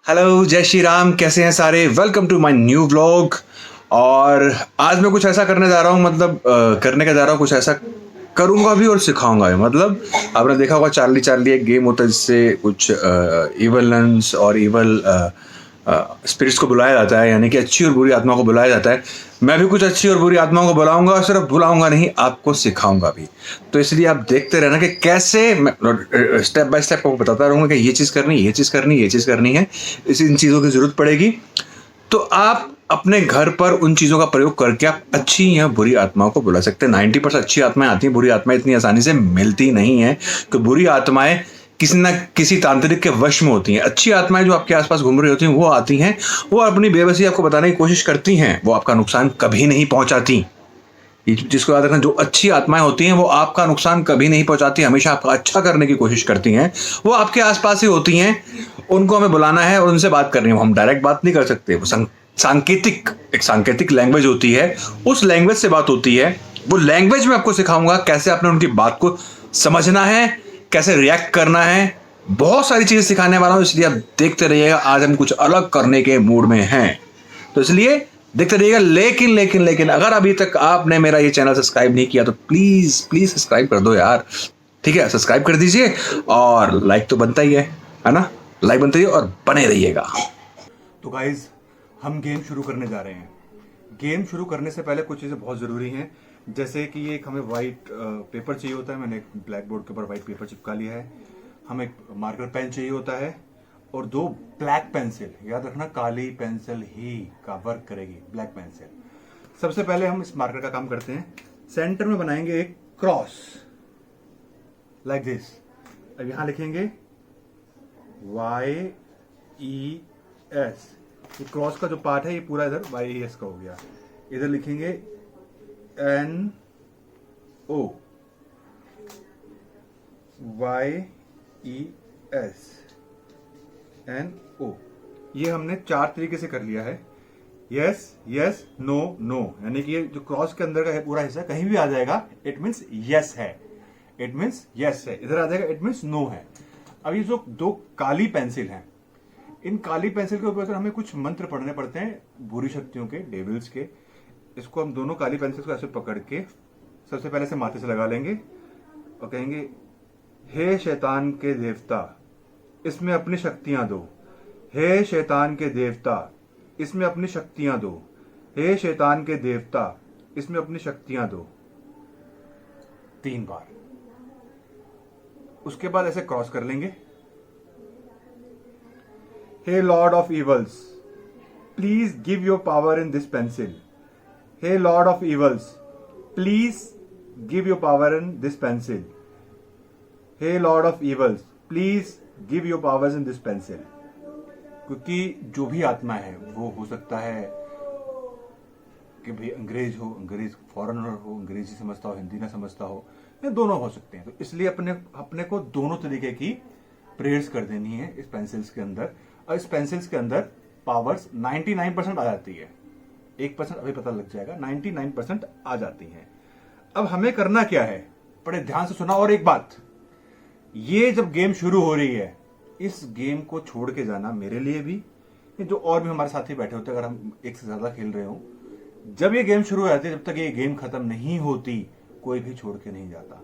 Hello, जय श्री राम। कैसे हैं सारे? Welcome to my new vlog. और आज मैं कुछ ऐसा करने जा रहा हूँ, मतलब करने का जा रहा हूँ, कुछ ऐसा करूँगा भी और सिखाऊंगा भी। मतलब आपने देखा होगा चार्ली चार्ली एक गेम होता है जिससे कुछ इवल नन्स और इवल स्पिरिट्स को बुलाया जाता है, यानी कि अच्छी और बुरी आत्मा को बुलाया जाता है। मैं भी कुछ अच्छी और बुरी आत्माओं को बुलाऊंगा, और सिर्फ बुलाऊंगा नहीं, आपको सिखाऊंगा भी। तो इसलिए आप देखते रहना कि कैसे मैं स्टेप बाय स्टेप आपको बताता रहूंगा कि ये चीज़ करनी, ये चीज़ करनी, ये चीज़ करनी है। इन चीज़ों की ज़रूरत पड़ेगी। तो आप अपने घर पर उन चीज़ों का प्रयोग करके आप अच्छी या बुरी आत्माओं को बुला सकते हैं। 90% अच्छी आत्माएं आती हैं, बुरी आत्माएं इतनी आसानी से मिलती नहीं है। कि बुरी आत्माएं किसी न किसी तांत्रिक के वश में होती हैं। अच्छी आत्माएं जो आपके आसपास घूम रही होती हैं वो आती हैं, वो अपनी बेबसी आपको बताने की कोशिश करती हैं, वो आपका नुकसान कभी नहीं पहुंचाती। जिसको याद रखना, जो अच्छी आत्माएं होती हैं वो आपका नुकसान कभी नहीं पहुंचाती, हमेशा आपका अच्छा करने की कोशिश करती हैं। वो आपके आसपास ही होती हैं। उनको हमें बुलाना है और उनसे बात करनी है। हम डायरेक्ट बात नहीं कर सकते, वो सांकेतिक, एक सांकेतिक लैंग्वेज होती है, उस लैंग्वेज से बात होती है। वो लैंग्वेज में आपको सिखाऊंगा कैसे आपने उनकी बात को समझना है, कैसे रिएक्ट करना है। बहुत सारी चीजें सिखाने वाला हूं, इसलिए आप देखते रहिएगा। आज हम कुछ अलग करने के मूड में हैं, तो इसलिए देखते रहिएगा। लेकिन लेकिन लेकिन अगर अभी तक आपने मेरा ये चैनल सब्सक्राइब नहीं किया तो प्लीज प्लीज सब्सक्राइब कर दो यार। ठीक है, सब्सक्राइब कर दीजिए। और लाइक तो बनता ही है ना? लाइक बनता ही है, और बने रहिएगा। तो गाइज, हम गेम शुरू करने जा रहे हैं। गेम शुरू करने से पहले कुछ चीज़ें बहुत ज़रूरी हैं, जैसे कि एक हमें वाइट पेपर चाहिए होता है। मैंने एक ब्लैक बोर्ड के ऊपर वाइट पेपर चिपका लिया है। हमें एक मार्कर पेन चाहिए होता है, और 2 ब्लैक पेंसिल। याद रखना, काली पेंसिल ही का वर्क करेगी, ब्लैक पेंसिल। सबसे पहले हम इस मार्कर का काम करते हैं। सेंटर में बनाएंगे एक क्रॉस, लाइक दिस। अब यहां लिखेंगे YES। ये क्रॉस का जो पार्ट है ये पूरा इधर YES का हो गया। इधर लिखेंगे NO, YES, NO। ये हमने 4 तरीके से कर लिया है। यस यस नो नो, यानी कि ये जो क्रॉस के अंदर का है पूरा हिस्सा कहीं भी आ जाएगा, इट मीन्स यस है, इट मीन्स यस है। इधर आ जाएगा, इट मीन्स नो है। अब ये जो 2 काली पेंसिल हैं, इन काली पेंसिल के ऊपर हमें कुछ मंत्र पढ़ने पड़ते हैं बुरी शक्तियों के, डेविल्स के। इसको हम दोनों काली पेंसिल को ऐसे पकड़ के सबसे पहले से माथे से लगा लेंगे और कहेंगे, हे शैतान के देवता, इसमें अपनी शक्तियां दो। हे शैतान के देवता, इसमें अपनी शक्तियां दो। हे शैतान के देवता, इसमें अपनी शक्तियां दो। 3 बार। उसके बाद ऐसे क्रॉस कर लेंगे। Hey lord of evils, please give your power in this pencil. Hey lord of evils, please give your power in this pencil. Hey lord of evils, please give your powers in this pencil. क्योंकि जो भी आत्मा है वो हो सकता है कि भाई अंग्रेज हो, अंग्रेज फॉरेनर हो, अंग्रेजी समझता हो, हिंदी ना समझता हो, ये दोनों हो सकते हैं। तो इसलिए अपने को दोनों तरीके की प्रेयर्स कर देनी है इस पेंसिल्स के अंदर। और इस पेंसिल्स के अंदर पावर्स 99% आ जाती है। 1% अभी पता लग जाएगा, 99% आ जाती है। अब हमें करना क्या है, बड़े ध्यान से सुना। और एक बात, ये जब गेम शुरू हो रही है, इस गेम को छोड़ के जाना मेरे लिए भी, जो और भी हमारे साथी बैठे होते हैं, अगर हम एक से ज्यादा खेल रहे हो, जब ये गेम शुरू हो जाती है, जब तक ये गेम खत्म नहीं होती, कोई भी छोड़ के नहीं जाता।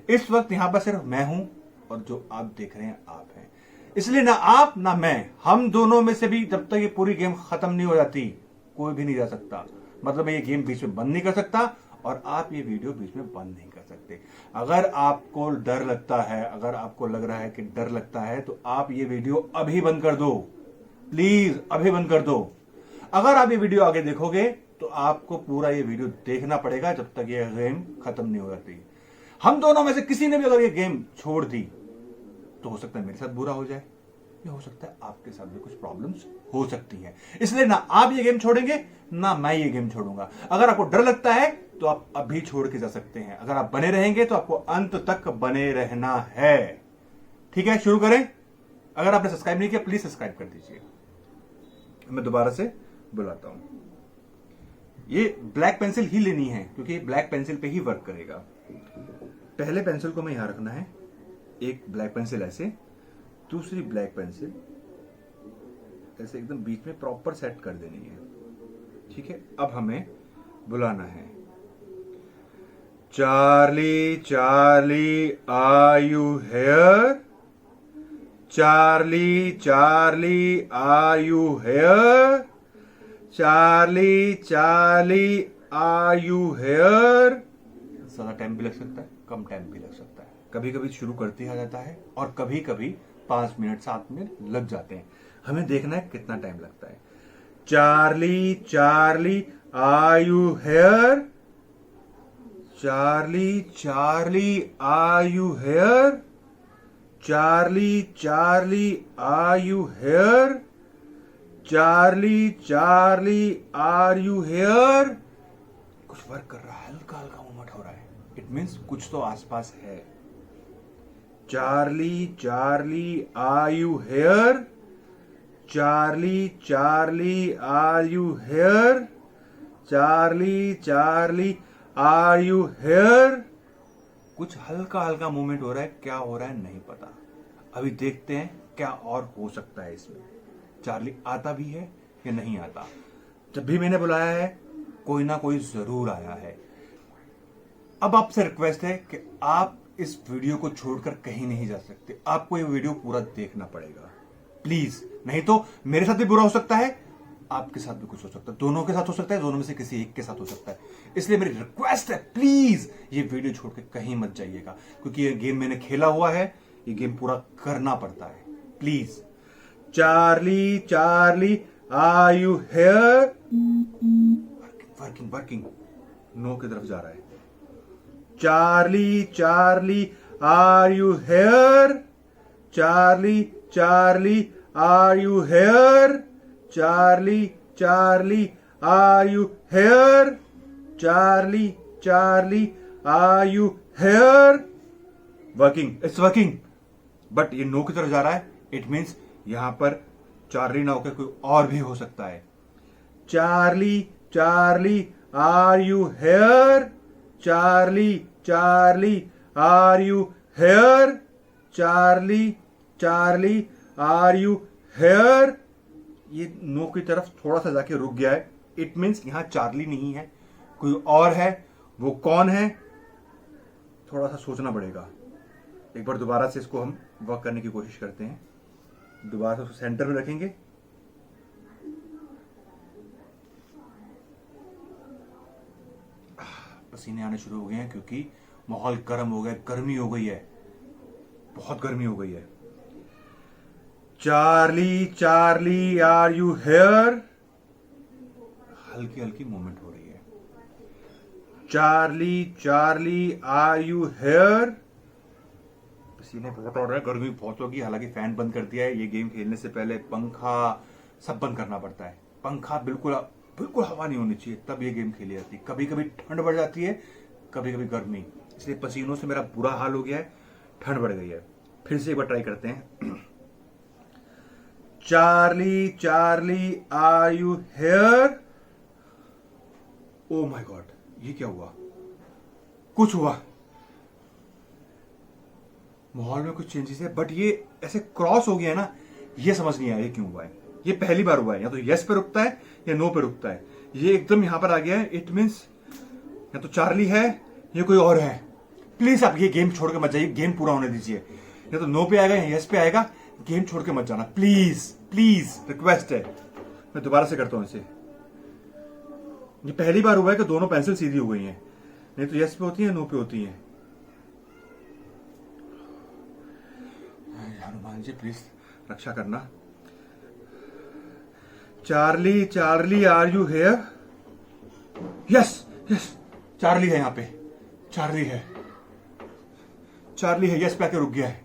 इस वक्त यहां पर सिर्फ मैं हूं, और जो आप देख रहे हैं आप हैं। इसलिए ना आप ना मैं, हम दोनों में से भी जब तक ये पूरी गेम खत्म नहीं हो जाती, कोई भी नहीं जा सकता। मतलब मैं ये गेम बीच में बंद नहीं कर सकता, और आप ये वीडियो बीच में बंद नहीं कर सकते। अगर आपको डर लगता है, अगर आपको लग रहा है कि डर लगता है, तो आप ये वीडियो अभी बंद कर दो, प्लीज अभी बंद कर दो। अगर आप ये वीडियो आगे देखोगे तो आपको पूरा ये वीडियो देखना पड़ेगा जब तक ये गेम खत्म नहीं हो जाती। हम दोनों में से किसी ने भी अगर ये गेम छोड़ दी तो हो सकता है मेरे साथ बुरा हो जाए, या हो सकता है आपके साथ भी कुछ प्रॉब्लम्स हो सकती हैं। इसलिए ना आप ये गेम छोड़ेंगे, ना मैं ये गेम छोड़ूंगा। अगर आपको डर लगता है तो आप अभी छोड़ के जा सकते हैं। अगर आप बने रहेंगे तो आपको अंत तक बने रहना है। ठीक है, शुरू करें। अगर आपने सब्सक्राइब नहीं किया, प्लीज सब्सक्राइब कर दीजिए। मैं दोबारा से बुलाता हूं। ये ब्लैक पेंसिल ही लेनी है, क्योंकि ब्लैक पेंसिल पे ही वर्क करेगा। पहले पेंसिल को मैं यहां रखना है, एक ब्लैक पेंसिल ऐसे, दूसरी ब्लैक पेंसिल ऐसे एकदम बीच में प्रॉपर सेट कर देनी है। ठीक है, अब हमें बुलाना है, Charlie Charlie are you here, Charlie Charlie are you here, Charlie Charlie are you here. ज्यादा टाइम भी लग सकता है, कम टाइम भी लग सकता है। कभी कभी शुरू करते ही आ जाता है और कभी कभी 5 मिनट 7 मिनट लग जाते हैं। हमें देखना है कितना टाइम लगता है। Charlie Charlie are you here, Charlie Charlie are you here, Charlie Charlie are you here, Charlie Charlie are you here. कुछ वर्क कर रहा है, हल्का हल्का मूवमेंट हो रहा है। इट मीन्स कुछ तो आसपास है। Charlie Charlie are you here, Charlie Charlie are you here, Charlie Charlie are you here. कुछ हल्का हल्का मूवमेंट हो रहा है, क्या हो रहा है नहीं पता। अभी देखते हैं क्या और हो सकता है इसमें। चार्ली आता भी है या नहीं आता। जब भी मैंने बुलाया है कोई ना कोई जरूर आया है। अब आपसे रिक्वेस्ट है कि आप इस वीडियो को छोड़कर कहीं नहीं जा सकते। आपको ये वीडियो पूरा देखना पड़ेगा प्लीज, नहीं तो मेरे साथ भी बुरा हो सकता है, आपके साथ भी कुछ हो सकता है, दोनों के साथ हो सकता है, दोनों में से किसी एक के साथ हो सकता है। इसलिए मेरी रिक्वेस्ट है प्लीज ये वीडियो छोड़ के कहीं मत जाइएगा, क्योंकि ये गेम मैंने खेला हुआ है, ये गेम पूरा करना पड़ता है। Please. Charlie Charlie are you here, working working, no की तरफ जा रहा है। Charlie Charlie are you here, Charlie Charlie are you here, Charlie Charlie are you here, Charlie Charlie are you here. Working, it's working, but ये no की तरफ जा रहा है। इट मीन्स यहां पर चार्ली ना होकर कोई और भी हो सकता है। Charlie Charlie are you here, Charlie Charlie are you here, Charlie Charlie are you here. ये नो की तरफ थोड़ा सा जाके रुक गया है। इट मीन्स यहां चार्ली नहीं है, कोई और है। वो कौन है थोड़ा सा सोचना पड़ेगा। एक बार दोबारा से इसको हम वर्क करने की कोशिश करते हैं। दोबारा से उसको सेंटर में रखेंगे। पसीने आने शुरू हो गए हैं क्योंकि माहौल गर्म हो गया, गर्मी हो गई है, बहुत गर्मी हो गई है। Charlie Charlie are you here, हल्की हल्की मूवमेंट हो रही है। Charlie Charlie are you here. पसीने बहुत आ रहे हैं, गर्मी बहुत होगी। हालांकि फैन बंद कर दिया है। ये गेम खेलने से पहले पंखा सब बंद करना पड़ता है। पंखा बिल्कुल बिल्कुल हवा नहीं होनी चाहिए, तब ये गेम खेली जाती है। कभी कभी ठंड बढ़ जाती है, कभी कभी गर्मी, इसलिए पसीनों से मेरा बुरा हाल हो गया है, ठंड बढ़ गई है। फिर से एक बार ट्राई करते हैं। Charlie Charlie are you here. Oh my God, ये क्या हुआ? कुछ हुआ, माहौल में कुछ चेंजेस है, बट ये ऐसे क्रॉस हो गया है ना, ये समझ नहीं आया ये क्यों हुआ है। ये पहली बार हुआ है। या तो यस पे रुकता है या नो पे रुकता है। ये एकदम यहां पर आ गया है। इट मीन्स या तो चार्ली है या कोई और है। प्लीज आप ये गेम छोड़ के मत जाइए, गेम पूरा होने दीजिए। या तो नो पे आएगा या यस पे आएगा, गेम छोड़ के मत जाना प्लीज प्लीज, रिक्वेस्ट है। मैं दोबारा से करता हूं इसे। ये पहली बार हुआ है कि दोनों पेंसिल सीधी हो गई हैं, नहीं तो यस पे होती है, नो पे होती है। हनुमान जी प्लीज रक्षा करना। Charlie Charlie are you here. Yes yes, Charlie है, यहां पे चार्ली है, चार्ली है। यस पे आके रुक गया है,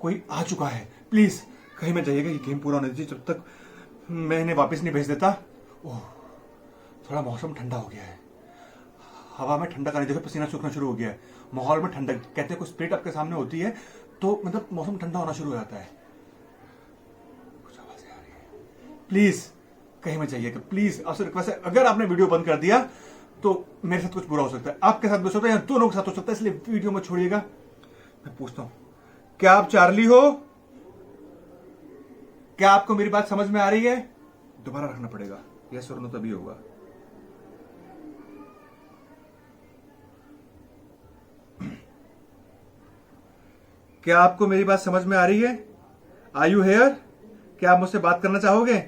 कोई आ चुका है। प्लीज कहीं मत जाइएगा, ये गेम पूरा होने दीजिए जब तक मैं इन्हें वापस नहीं भेज देता। ओह, थोड़ा मौसम ठंडा हो गया है, हवा में ठंडा करने, देखो पसीना सूखना शुरू हो गया है। माहौल में ठंडक, कहते हैं कोई स्प्रिट आपके सामने होती है तो मतलब मौसम ठंडा होना शुरू हो जाता है। कुछ आवाजें आ रही है, प्लीज कहीं मत जाइएगा, प्लीज आपसे रिक्वेस्ट है। अगर आपने वीडियो बंद कर दिया तो मेरे साथ कुछ बुरा हो सकता है, आपके साथ भी हो सकता है, या दोनों के साथ हो सकता है, इसलिए वीडियो मत छोड़िएगा। मैं पूछता हूं, क्या आप चार्ली हो? क्या आपको मेरी बात समझ में आ रही है? दोबारा रखना पड़ेगा, यस और नो तभी होगा। क्या आपको मेरी बात समझ में आ रही है? Are you here? क्या आप मुझसे बात करना चाहोगे?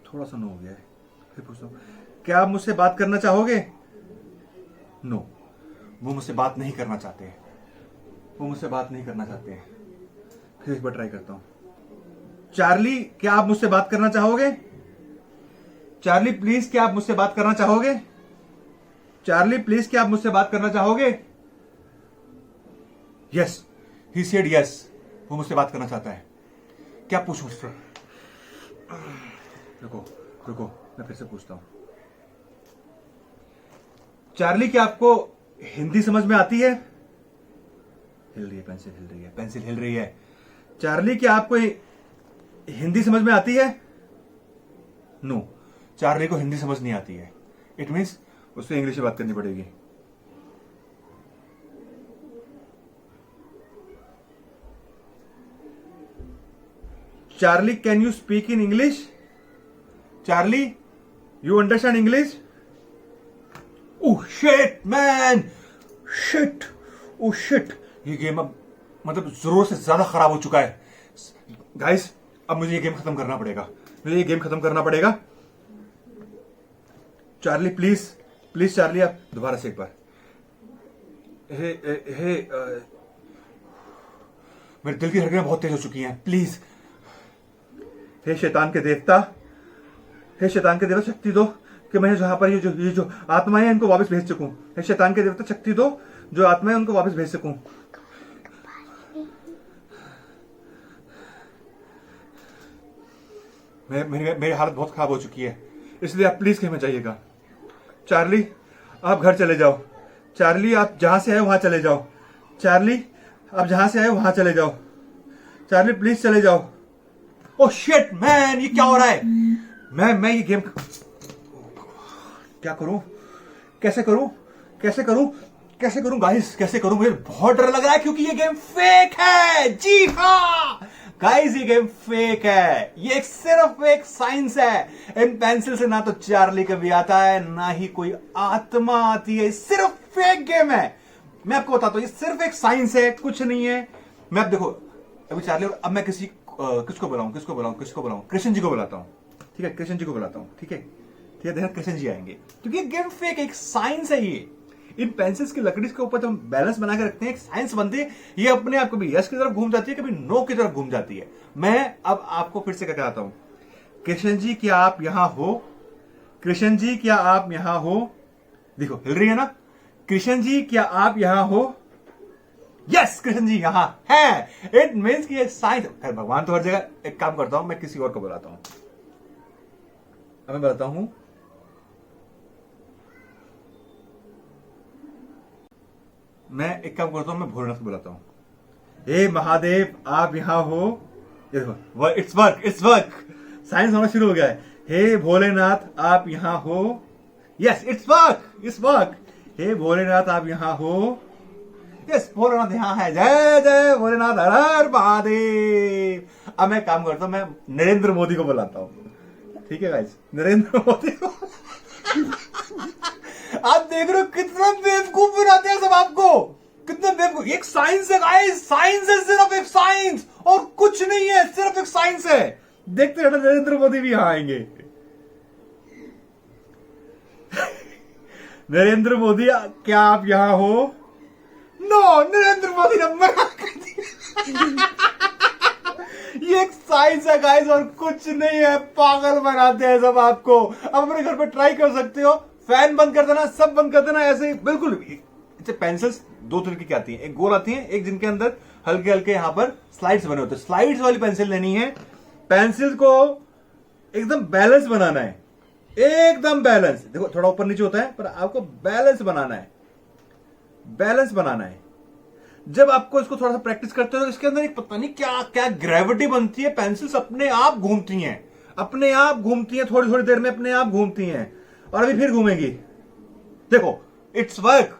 थोड़ा सा नो हो गया है, फिर पूछता हूं, क्या आप मुझसे बात करना चाहोगे? नो, वो मुझसे बात नहीं करना चाहते हैं, वो मुझसे बात नहीं करना चाहते हैं। फिर एक बार ट्राई करता हूं। चार्ली, क्या आप मुझसे बात करना चाहोगे? चार्ली प्लीज, क्या आप मुझसे बात करना चाहोगे? चार्ली प्लीज, क्या आप मुझसे बात करना चाहोगे? यस, ही सेड यस, वो मुझसे बात करना चाहता है। क्या पूछूं उससे? रुको रुको, मैं फिर से पूछता हूं। चार्ली, क्या आपको हिंदी समझ में आती है? हिल रही है पेंसिल, हिल रही है पेंसिल, हिल रही है। चार्ली, क्या आपको हिंदी समझ में आती है? नो, चार्ली को हिंदी समझ नहीं आती है। इट मीन्स उससे इंग्लिश में बात करनी पड़ेगी। Charlie, can you speak in English? Charlie, you understand English? Oh shit man, shit, oh shit, ये गेम अब मतलब जरूरत से ज्यादा खराब हो चुका है। गाइस, अब मुझे ये गेम खत्म करना पड़ेगा, मुझे ये गेम खत्म करना पड़ेगा। चार्ली प्लीज, प्लीज चार्ली, आप दोबारा से एक बार। हे हे मेरे दिल की धड़कनें बहुत तेज हो चुकी हैं, प्लीज। हे शैतान के देवता, हे शैतान के देवता, शक्ति दो कि मैं जहां पर ये जो आत्माएं हैं इनको वापस भेज सकूं। हे शैतान के देवता, शक्ति दो, जो आत्माएं उनको वापस भेज सकूं। मेरी हालत बहुत खराब हो चुकी है, इसलिए आप प्लीज कहीं जाइएगा। चार्ली, आप घर चले जाओ। चार्ली, आप जहां से आए वहां चले जाओ। चार्ली, आप जहां से आए वहां चले जाओ। चार्ली प्लीज चले जाओ। ओह शिट मैन, ये क्या हो रहा है? मैं ये गेम क्या करूं? कैसे करूं? कैसे करूं? कैसे करूं गाइस? कैसे करूं? मुझे बहुत डर लग रहा है क्योंकि ये गेम फेक है। जी हाँ गाइस, ये गेम फेक है। ये सिर्फ एक साइंस है। इन पेंसिल से ना तो चार्ली कभी आता है, ना ही कोई आत्मा आती है। सिर्फ फेक गेम है। मैं आपको बताता हूं, ये सिर्फ एक साइंस है, कुछ नहीं है। मैं अब देखो, अभी चार्ली, अब मैं किसको बुलाऊं? कृष्ण जी को बुलाता हूं। ठीक है, कृष्ण जी को बुलाता हूं। ठीक है, देखना कृष्ण जी आएंगे, क्योंकि गेम फेक, एक साइंस है ये। इन पेंसिल्स की लकड़ी के ऊपर जब हम बैलेंस बना के रखते हैं, एक साइंस बनती है। ये अपने आप कभी यस की तरफ घूम जाती है, कभी नो की तरफ घूम जाती है। मैं अब आपको फिर से कहता आता हूं, कृष्ण जी क्या आप यहां हो? कृष्ण जी क्या आप यहां हो? देखो हिल रही है ना। कृष्ण जी क्या आप यहां हो? यस, कृष्ण जी यहां है। इट मीन्स कि ये साइंस। भगवान तो हर जगह। एक काम करता हूं, मैं किसी और को बुलाता हूं। अब मैं बताता हूं, मैं एक काम करता हूं, मैं भोलेनाथ को बुलाता हूं। हे महादेव, आप यहां हो? ये देखो, इट्स वर्क। साइंस होना शुरू हो गया है। हे भोलेनाथ, आप यहां हो? Yes, it's work. हे भोलेनाथ, आप यहां हो? यस, भोलेनाथ यहां है। जय जय भोलेनाथ, हर हर महादेव। अब मैं काम करता हूं, मैं नरेंद्र मोदी को बुलाता हूं। ठीक है गाइस, नरेंद्र मोदी को। आप देख रहे हो कितना बेवकूफ बनाते हैं सब आपको, कितना बेवकूफ। एक साइंस है गाइस, साइंस है, सिर्फ एक साइंस और कुछ नहीं है, सिर्फ एक साइंस है। देखते हैं नरेंद्र मोदी भी यहां आएंगे। नरेंद्र मोदी, क्या आप यहां हो? नो, नरेंद्र मोदी ने मना कर दिया। ये एक साइंस है गाइस और कुछ नहीं है। पागल बनाते हैं सब आपको। अब अपने घर पे ट्राई कर सकते हो। फैन बंद कर देना, सब बंद कर देना, ऐसे बिल्कुल। पेंसिल्स दो तरीके की आती हैं, एक गोल आती है, एक जिनके अंदर हल्के हल्के यहां पर स्लाइड्स बने होते हैं। स्लाइड्स वाली पेंसिल लेनी है। पेंसिल को एकदम बैलेंस बनाना है, एकदम बैलेंस। देखो थोड़ा ऊपर नीचे होता है, पर आपको बैलेंस बनाना है, बैलेंस बनाना है। जब आपको इसको थोड़ा सा प्रैक्टिस करते हो, इसके अंदर एक पता नहीं क्या क्या ग्रेविटी बनती है। पेंसिल्स अपने आप घूमती हैं, अपने आप घूमती हैं, थोड़ी थोड़ी देर में अपने आप घूमती हैं और अभी फिर घूमेंगी। देखो, इट्स वर्क।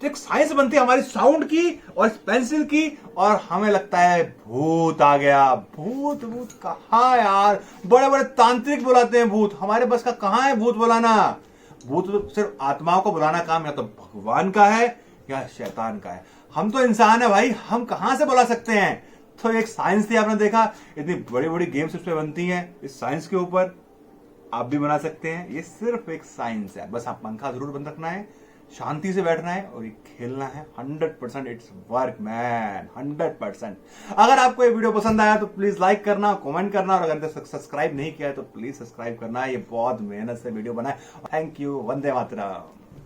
तो एक साइंस बनती है हमारी साउंड की और इस पेंसिल की, और हमें लगता है भूत आ गया। भूत भूत कहाँ यार, बड़े बड़े तांत्रिक बुलाते हैं भूत, हमारे बस का कहाँ है भूत बुलाना। भूत तो सिर्फ आत्माओं को बुलाना काम या तो भगवान का है या शैतान का है। हम तो इंसान है भाई, हम कहां से बुला सकते हैं। तो एक साइंस थी, आपने देखा इतनी बड़ी बड़ी गेम्स इस पे बनती हैं इस साइंस के ऊपर। आप भी बना सकते हैं, ये सिर्फ एक साइंस है। बस आप पंखा जरूर बंद रखना है, शांति से बैठना है और ये खेलना है। 100% इट्स वर्क मैन, 100%। अगर आपको ये वीडियो पसंद आया तो प्लीज लाइक करना, कमेंट करना, और अगर सब्सक्राइब नहीं किया है तो प्लीज सब्सक्राइब करना। ये बहुत मेहनत से वीडियो बना है। Thank you, Vande Mataram.